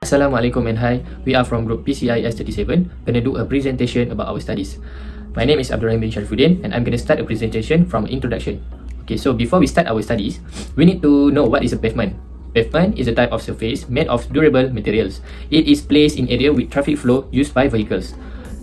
Assalamualaikum and hi, we are from group PCI S37, gonna do a presentation about our studies. My name is Abdul Rahim bin Sharifuddin and I'm gonna start a presentation from introduction. Okay, so before we start our studies, we need to know what is a pavement. Pavement is a type of surface made of durable materials. It is placed in area with traffic flow used by vehicles.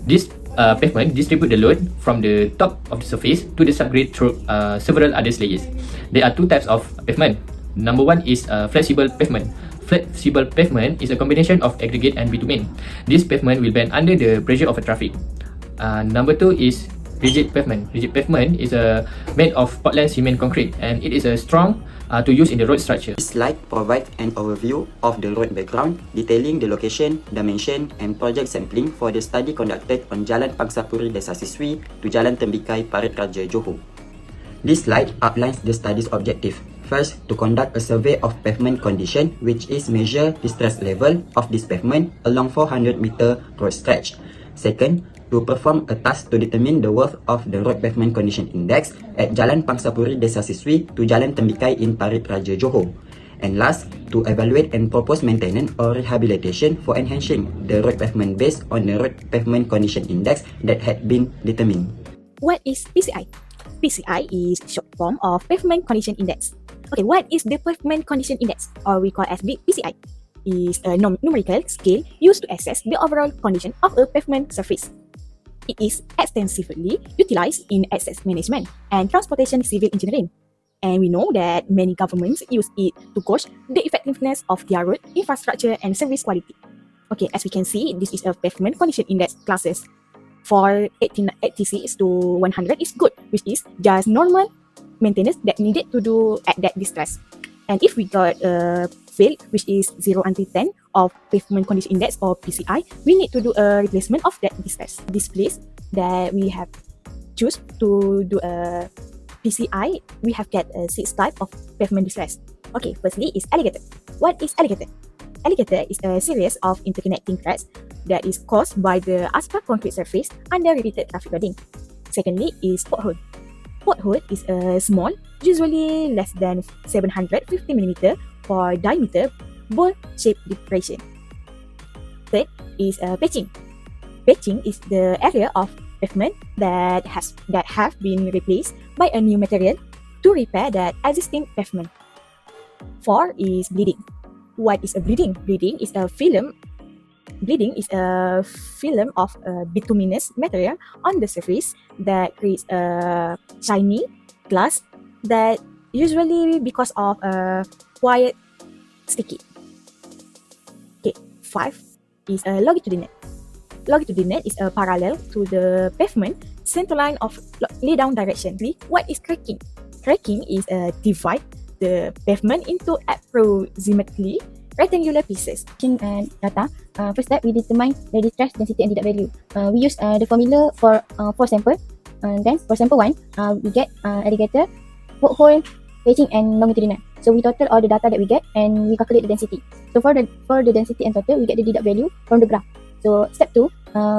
This pavement distribute the load from the top of the surface to the subgrade through several other layers. There are two types of pavement. Number one is flexible pavement. Flexible pavement is a combination of aggregate and bitumen. This pavement will bend under the pressure of a traffic. Number two is rigid pavement. Rigid pavement is made of Portland cement concrete and it is strong to use in the road structure. This slide provides an overview of the road background, detailing the location, dimension, and project sampling for the study conducted on Jalan Pangsapuri Desa Siswi to Jalan Tembikai, Parit Raja, Johor. This slide outlines the study's objective. First, to conduct a survey of pavement condition, which is measure the stress level of this pavement along 400-meter road stretch. Second, to perform a task to determine the worth of the road pavement condition index at Jalan Pangsapuri Desa Siswi to Jalan Tembikai in Parit Raja, Johor. And last, to evaluate and propose maintenance or rehabilitation for enhancing the road pavement based on the road pavement condition index that had been determined. What is PCI? PCI is short form of Pavement Condition Index. Okay, what is the Pavement Condition Index, or we call as PCI? Is a numerical scale used to assess the overall condition of a pavement surface. It is extensively utilized in asset management and transportation civil engineering. And we know that many governments use it to gauge the effectiveness of their road infrastructure and service quality. Okay, as we can see, this is a Pavement Condition Index classes. For 86 to 100 is good, which is just normal maintenance that needed to do at that distress. And if we got a fail, which is 0 until 10 of Pavement Condition Index or PCI, we need to do a replacement of that distress. This place that we have choose to do a PCI, we have got a 6 type of pavement distress. Okay, firstly is alligator. What is alligator? Alligator is a series of interconnecting cracks that is caused by the asphalt concrete surface under repeated traffic loading. Secondly is pothole. Pothole is a small, usually less than 750mm for diameter, bowl-shaped depression. Third is patching. Patching is the area of pavement that have been replaced by a new material to repair that existing pavement. Four is bleeding. What is a bleeding? Bleeding is a film of bituminous material on the surface that creates a shiny glass that usually because of a quiet sticky. Okay, 5 is a longitudinal. Longitudinal is a parallel to the pavement center line of lay-down direction. What is cracking? Cracking is a divide the pavement into approximately rectangular pieces. Data. First step, we determine the distress density and deduct value. We use the formula for sample. Then for sample 1, we get alligator, pothole, patching, and longitudinal. So we total all the data that we get and we calculate the density. So for the density and total, we get the deduct value from the graph. So step 2,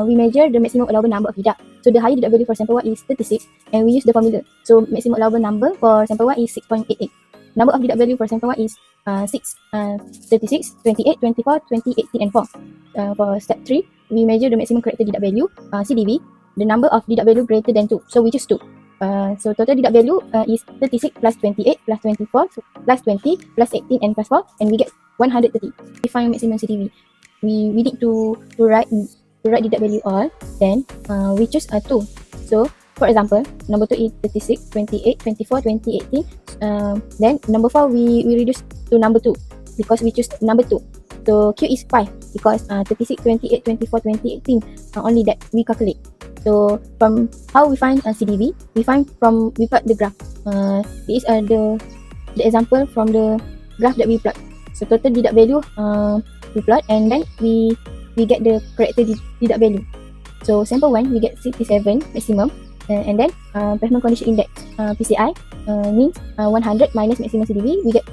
we measure the maximum allowable number of deduct. So the higher deduct value for sample 1 is 36, and we use the formula. So maximum allowable number for sample 1 is 6.88. Number of deduct value for sample 1 is 6, 36, 28, 24, 20, 18, and 4. For step 3, we measure the maximum character deduct value, CDV, the number of deduct value greater than 2. So we choose 2. So total deduct value is 36 plus 28 plus 24 plus 20 plus 18 and plus 4, and we get 130. We find maximum CDV. We need to write deduct value all. Then we choose 2. So for example, number 2 is 36, 28, 24, 20, 18. Then number 4 we reduce to number 2 because we choose number 2. So Q is 5 because 36, 28, 24, 20, 18 only that we calculate. So from how we find CDV, we plot the graph. This is the example from the graph that we plot. So total deduct value we plot, and then we get the character deduct value. So sample 1 we get 67 maximum, and then pavement condition index PCI means 100 minus maximum CDV, we get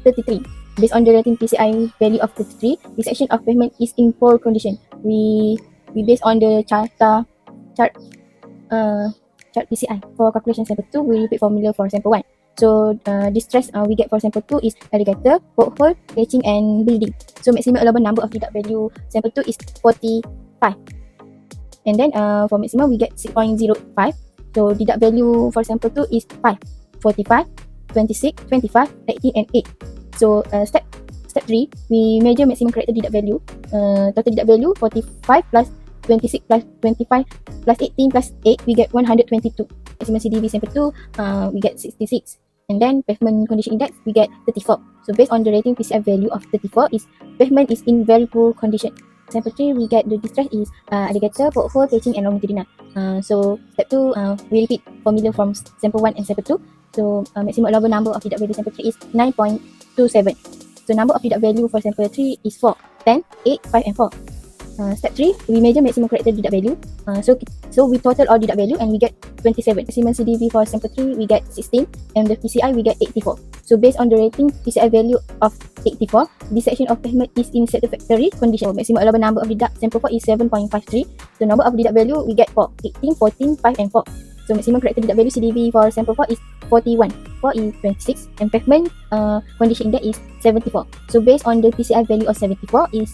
33. Based on the relative PCI value of 33, the section of pavement is in poor condition. We based on the chart PCI. For calculation sample 2, we repeat formula for sample 1. So distress we get for sample 2 is alligator, pothole, catching and building. So maximum allowable number of deduct value sample 2 is 45. And then for maximum we get 6.05. So deduct value for sample 2 is 5, 45, 26, 25, 18 and 8. So step 3, we measure maximum character deduct value. Total deduct value 45 plus 26 plus 25 plus 18 plus 8, we get 122. Maximum CDV sample 2, we get 66. And then pavement condition index, we get 34. So based on the rating PCI value of 34 is pavement is in very poor condition. Sample 3, we get the distress is alligator, pothole, catching and longitudinal. So step 2, we repeat formula from sample 1 and sample 2. So maximum allowable number of deduct value sample 3 is 9.27. So number of deduct value for sample 3 is 4, 10, 8, 5 and 4. Step 3, we measure maximum character deduct value. So we total all deduct value and we get 27. Maximum CDV for sample 3 we get 16 and the PCI we get 84. So based on the rating PCI value of 84, this section of pavement is in satisfactory condition. So maximum allowable number of deduct sample 4 is 7.53. So number of deduct value we get 4, 18, 14, 5 and 4. So maximum character deduct value CDV for sample 4 is 41, 4 is 26 and pavement condition index is 74. So based on the PCI value of 74 is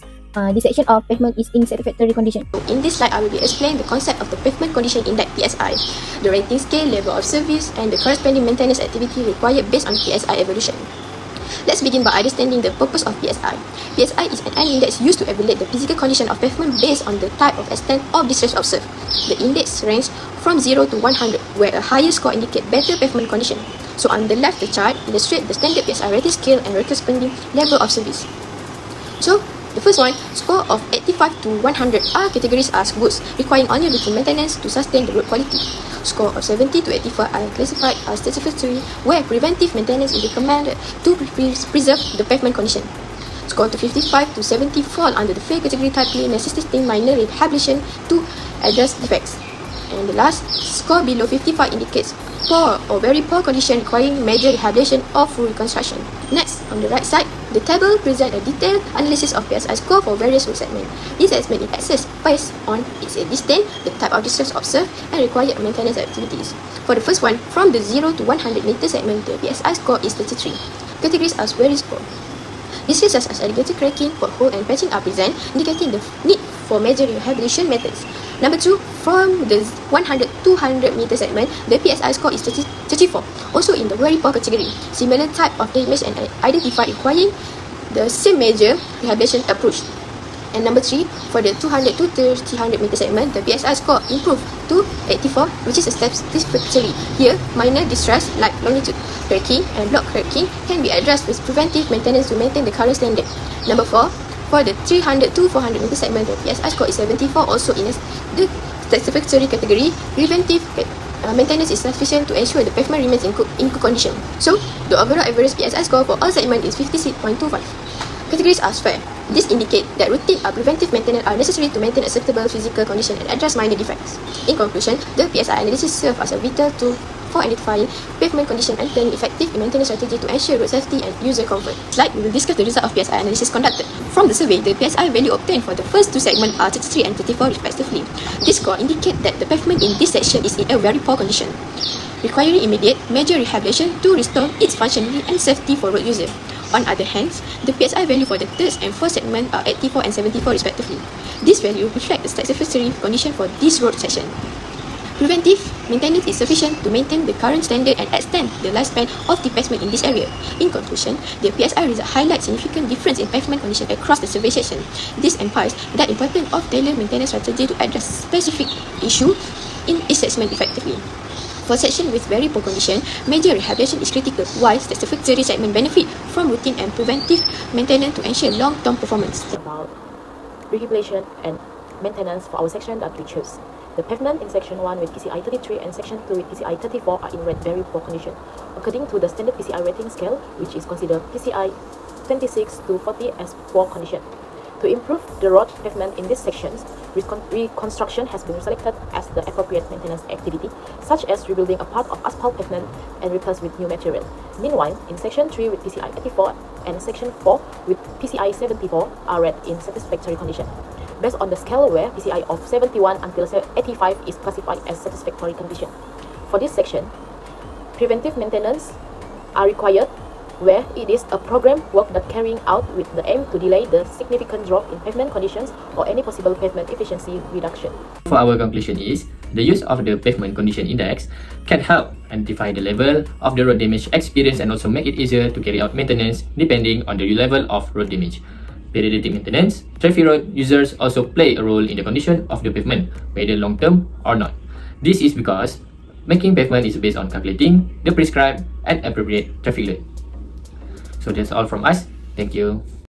this section of pavement is in satisfactory condition. In this slide, I will be explaining the concept of the Pavement Condition Index (PSI), the rating scale, level of service, and the corresponding maintenance activity required based on PSI evolution. Let's begin by understanding the purpose of PSI. PSI is an index used to evaluate the physical condition of pavement based on the type of extent of distress observed. The index ranges from 0 to 100, where a higher score indicates better pavement condition. So on the left, the chart illustrates the standard PSI rating scale and corresponding level of service. So the first one, score of 85 to 100 are categories as goods requiring only routine maintenance to sustain the road quality. Score of 70 to 85 are classified as satisfactory, where preventive maintenance is recommended to preserve the pavement condition. Score to 55 to 70 fall under the fair category typically necessitating minor rehabilitation to address defects. And the last, score below 55 indicates poor or very poor condition requiring major rehabilitation or full reconstruction. Next, on the right side, the table presents a detailed analysis of PSI score for various road segments. This segment is assessed based on its distance, the type of distress observed, and required maintenance activities. For the first one, from the 0 to 100 meter segment, the PSI score is 33. Categories as very score. Distress such as alligator cracking, pothole, and patching are present, indicating the need for major rehabilitation methods. Number 2, from the 100-200 meter segment, the PSI score is 34, also in the very poor category. Similar type of damage and identified requiring the same major rehabilitation approach. And number 3, for the 200-300 meter segment, the PSI score improved to 84, which is a satisfactory. Here, minor distress like longitude cracking and block cracking can be addressed with preventive maintenance to maintain the current standard. Number 4, for the 300 to 400 meter segment, the PSI score is 74, also in the satisfactory category. Preventive maintenance is sufficient to ensure the pavement remains in good condition. So, the overall average PSI score for all segments is 56.25. Categories are fair. This indicates that routine or preventive maintenance are necessary to maintain acceptable physical condition and address minor defects. In conclusion, the PSI analysis serves as a vital tool for identifying pavement condition and planning effective maintenance strategy to ensure road safety and user comfort. Slide, we will discuss the result of PSI analysis conducted. From the survey, the PSI value obtained for the first two segments are 33 and 34 respectively. This score indicates that the pavement in this section is in a very poor condition, requiring immediate major rehabilitation to restore its functionality and safety for road users. On other hand, the PSI value for the third and fourth segment are 84 and 74 respectively. This value reflects the satisfactory condition for this road section. Preventive maintenance is sufficient to maintain the current standard and extend the lifespan of the pavement in this area. In conclusion, the PSI result highlights significant difference in pavement condition across the survey section. This implies the importance of tailored maintenance strategy to address specific issue in each segment effectively. For section with very poor condition, major rehabilitation is critical, while satisfactory segment benefit from routine and preventive maintenance to ensure long-term performance. About rehabilitation and maintenance for our section that we choose. The pavement in section 1 with PCI 33 and section 2 with PCI 34 are in very poor condition. According to the standard PCI rating scale, which is considered PCI 26 to 40 as poor condition. To improve the road pavement in these sections, reconstruction has been selected as the appropriate maintenance activity, such as rebuilding a part of asphalt pavement and replace with new material. Meanwhile, in section 3 with PCI 84 and section 4 with PCI 74 are rated in satisfactory condition, based on the scale where PCI of 71 until 85 is classified as satisfactory condition. For this section, preventive maintenance are required where it is a program work that carrying out with the aim to delay the significant drop in pavement conditions or any possible pavement efficiency reduction. For our conclusion is, the use of the pavement condition index can help identify the level of the road damage experienced and also make it easier to carry out maintenance depending on the level of road damage. Periodic maintenance, traffic road users also play a role in the condition of the pavement, whether long-term or not. This is because making pavement is based on calculating the prescribed and appropriate traffic load. So that's all from us. Thank you.